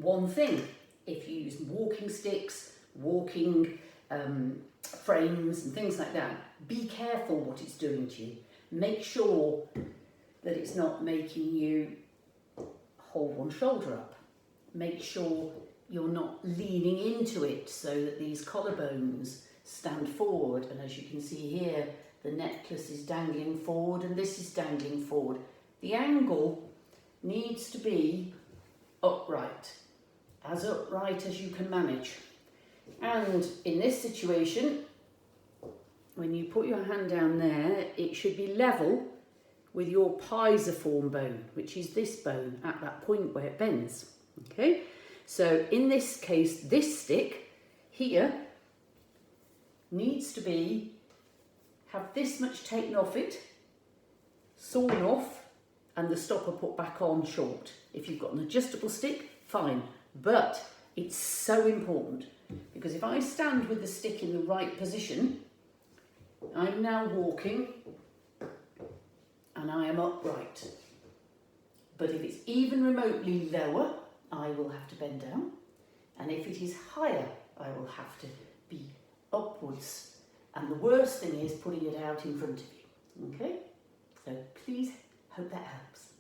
one thing. If you use walking sticks, walking frames and things like that, be careful what it's doing to you. Make sure that it's not making you hold one shoulder up. Make sure you're not leaning into it so that these collarbones stand forward, and as you can see here, the necklace is dangling forward and this is dangling forward. The angle needs to be upright as you can manage. And in this situation, when you put your hand down there, it should be level with your pisiform bone, which is this bone at that point where it bends. Okay, so in this case, this stick here needs to have this much taken off it, sawn off, and the stopper put back on short. If you've got an adjustable stick, fine, but it's so important, because if I stand with the stick in the right position, I'm now walking and I am upright. But if it's even remotely lower, I will have to bend down, and if it is higher, I will have to be upwards, and the worst thing is putting it out in front of you. Okay, so please hope that helps.